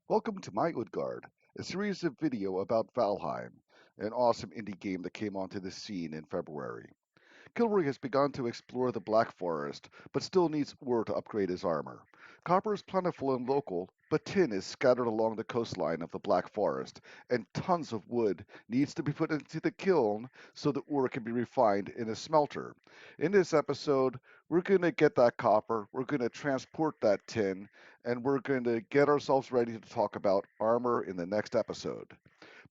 Welcome to MyUdgard, a series of video about Valheim, an awesome indie game that came onto the scene in February. Kilroy has begun to explore the Black Forest, but still needs ore to upgrade his armor. Copper is plentiful and local, but tin is scattered along the coastline of the Black Forest, and tons of wood needs to be put into the kiln so the ore can be refined in a smelter. In this episode, we're going to get that copper, we're going to transport that tin, and we're going to get ourselves ready to talk about armor in the next episode.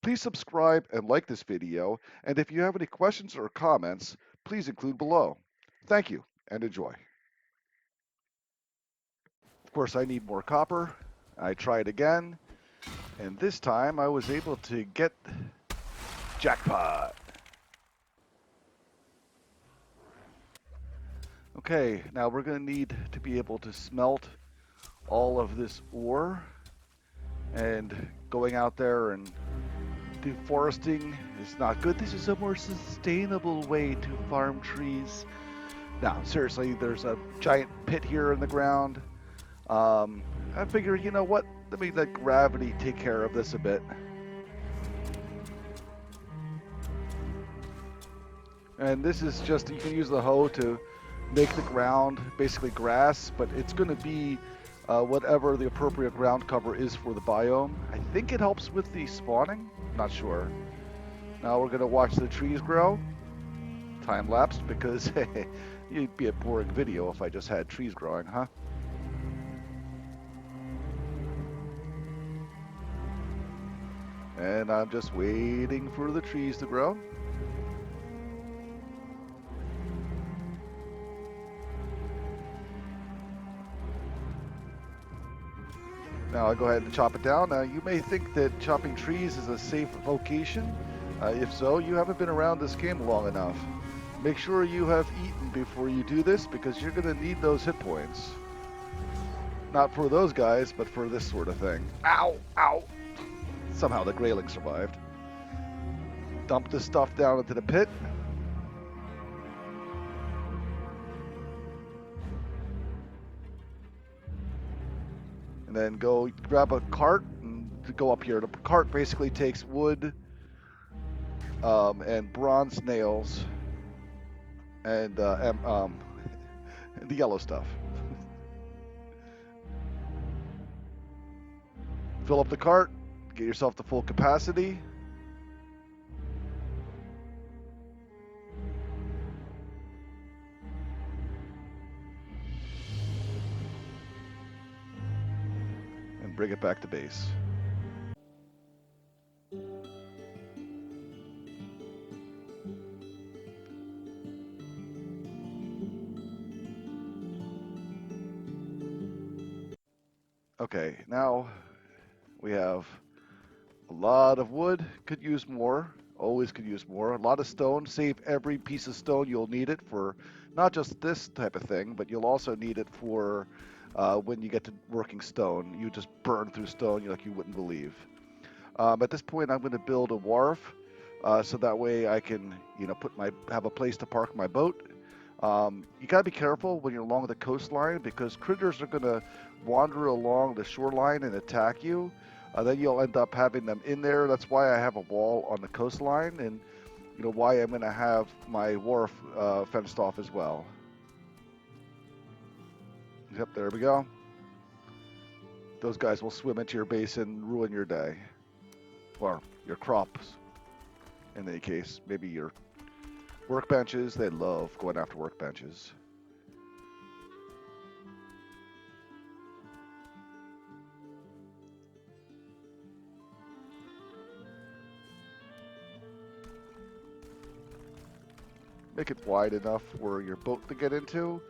Please subscribe and like this video, and if you have any questions or comments, please include below. Thank you, and enjoy. Of course, I need more copper. I tried again, and this time I was able to get jackpot. Okay, now we're going to need to be able to smelt all of this ore, and going out there and deforesting is not good. This is a more sustainable way to farm trees. Now, seriously, there's a giant pit here in the ground. I figure, you know what? Let me let gravity take care of this a bit. And this is just, you can use the hoe to make the ground basically grass, but it's going to be whatever the appropriate ground cover is for the biome. I think it helps with the spawning. Not sure. Now we're going to watch the trees grow. Time lapsed because it'd be a boring video if I just had trees growing, huh? And I'm just waiting for the trees to grow. Now I'll go ahead and chop it down. Now you may think that chopping trees is a safe vocation. If so, you haven't been around this game long enough. Make sure you have eaten before you do this because you're going to need those hit points. Not for those guys, but for this sort of thing. Ow! Ow! Somehow the grayling survived. Dump this stuff down into the pit. And then go grab a cart and go up here. The cart basically takes wood and bronze nails and the yellow stuff. Fill up the cart, get yourself to full capacity. And bring it back to base. Okay, now we have a lot of wood. Could use more. Always could use more. A lot of stone. Save every piece of stone. You'll need it for not just this type of thing, but you'll also need it for when you get to working stone. You just burn through stone like you wouldn't believe. At this point, I'm going to build a wharf so that way I can, have a place to park my boat. You got to be careful when you're along the coastline because critters are going to wander along the shoreline and attack you. Then you'll end up having them in there. That's why I have a wall on the coastline and why I'm going to have my wharf fenced off as well. Yep, there we go. Those guys will swim into your base and ruin your day. Or your crops, in any case. Maybe your workbenches. They love going after workbenches. Make it wide enough for your boat to get into.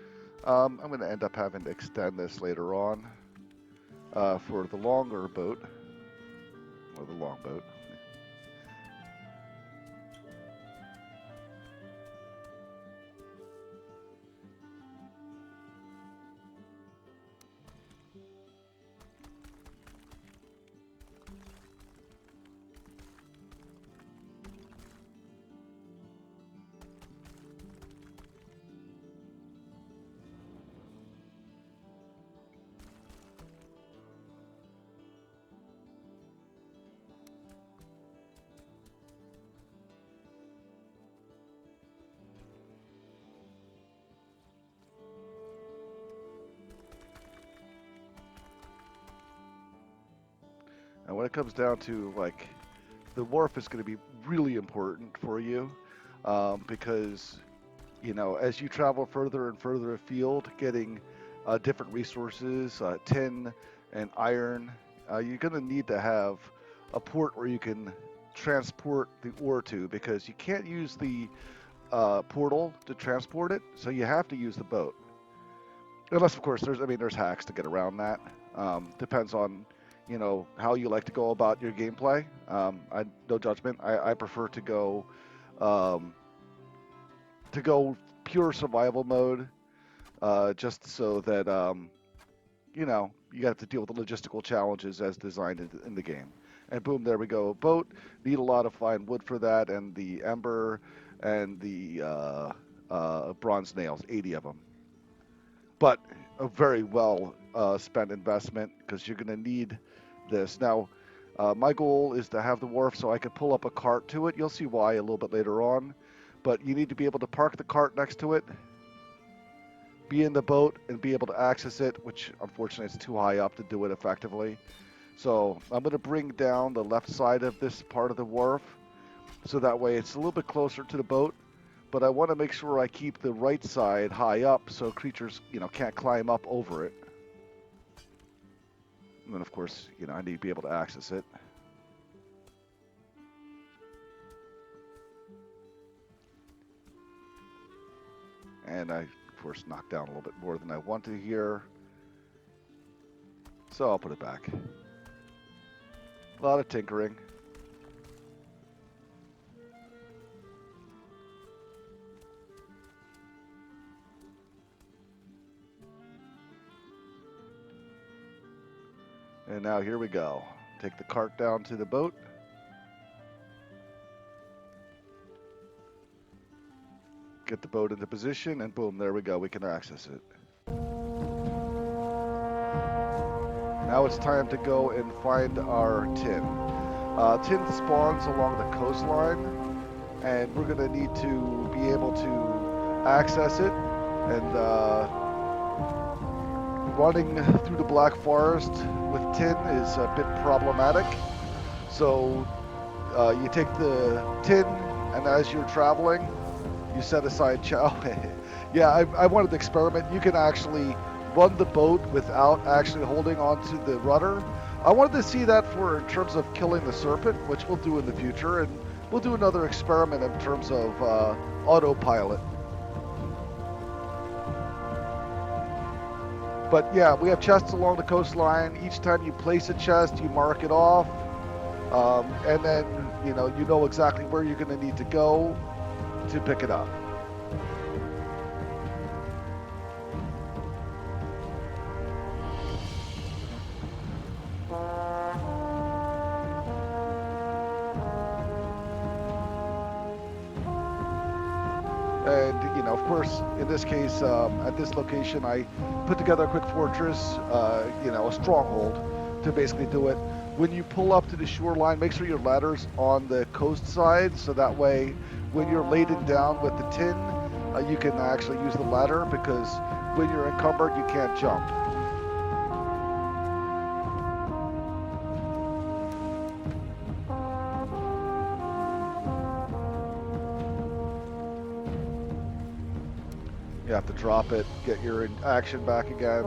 I'm going to end up having to extend this later on for the longer boat, or the long boat. And when it comes down to like the wharf is going to be really important for you because you know as you travel further and further afield, getting different resources, tin and iron, you're going to need to have a port where you can transport the ore to because you can't use the portal to transport it, so you have to use the boat. Unless, of course, there's hacks to get around that. Depends on, you know, how you like to go about your gameplay. No judgment. I prefer um, to go pure survival mode, just so that you know you have to deal with the logistical challenges as designed in the game. And boom, there we go. Boat. Need a lot of fine wood for that, and the ember and the bronze nails, 80 of them. But a very well spent investment because you're going to need this. Now, my goal is to have the wharf so I can pull up a cart to it. You'll see why a little bit later on. But you need to be able to park the cart next to it, be in the boat, and be able to access it, which unfortunately is too high up to do it effectively. So I'm going to bring down the left side of this part of the wharf so that way it's a little bit closer to the boat. But I want to make sure I keep the right side high up so creatures, you know, can't climb up over it. And then, of course, you know, I need to be able to access it. And I, of course, knocked down a little bit more than I wanted here. So I'll put it back. A lot of tinkering. And now here we go. Take the cart down to the boat. Get the boat into position, and boom, there we go. We can access it. Now it's time to go and find our tin. Tin spawns along the coastline, and we're going to need to be able to access it. And running through the Black Forest with tin is a bit problematic. So you take the tin, and as you're traveling, you set aside chow. Yeah, I wanted to experiment. You can actually run the boat without actually holding onto the rudder. I wanted to see that for in terms of killing the serpent, which we'll do in the future, and we'll do another experiment in terms of autopilot. But yeah, we have chests along the coastline. Each time you place a chest, you mark it off, and then you know exactly where you're going to need to go to pick it up. And, you know, of course, in this case, at this location, I put together a quick fortress, you know, a stronghold to basically do it. When you pull up to the shoreline, make sure your ladder's on the coast side, so that way, when you're laden down with the tin, you can actually use the ladder, because when you're encumbered, you can't jump. You have to drop it, get your action back again.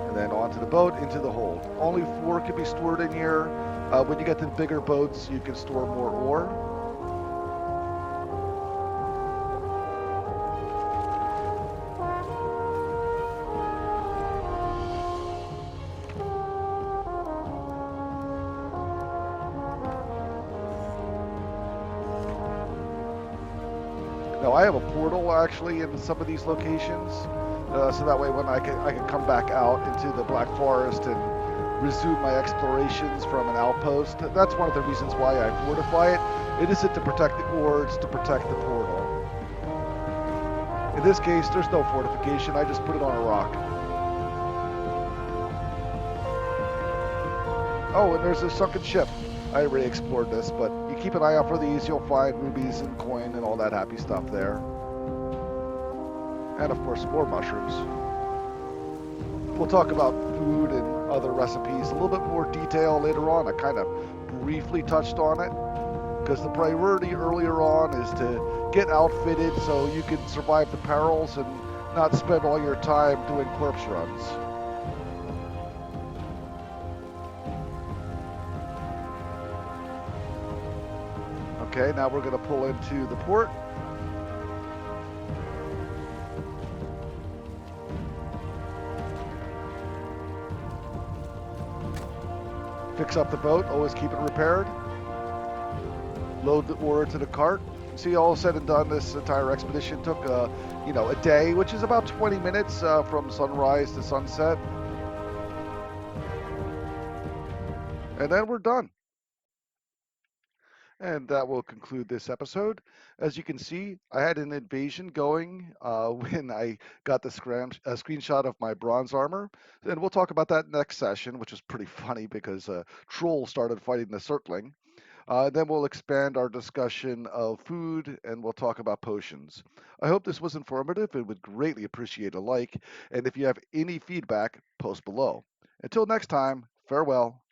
And then onto the boat, into the hold. Only 4 can be stored in here. When you get to the bigger boats, you can store more ore. Now I have a portal actually in some of these locations, so that way when I can come back out into the Black Forest and resume my explorations from an outpost. That's one of the reasons why I fortify it. It isn't to protect the ore, it's to protect the portal. In this case, there's no fortification, I just put it on a rock. Oh, and there's a sunken ship. I already explored this, but you keep an eye out for these, you'll find rubies and coin and all that happy stuff there. And of course, more mushrooms. We'll talk about food and other recipes a little bit more detail later on. I kind of briefly touched on it because the priority earlier on is to get outfitted so you can survive the perils and not spend all your time doing corpse runs. Okay, now we're going to pull into the port. Fix up the boat, always keep it repaired. Load the ore into the cart. See, all said and done, this entire expedition took, a day, which is about 20 minutes from sunrise to sunset. And then we're done. And that will conclude this episode. As you can see, I had an invasion going when I got the screenshot of my bronze armor. And we'll talk about that next session, which was pretty funny because trolls started fighting the circling. Then we'll expand our discussion of food and we'll talk about potions. I hope this was informative and would greatly appreciate a like. And if you have any feedback, post below. Until next time, farewell.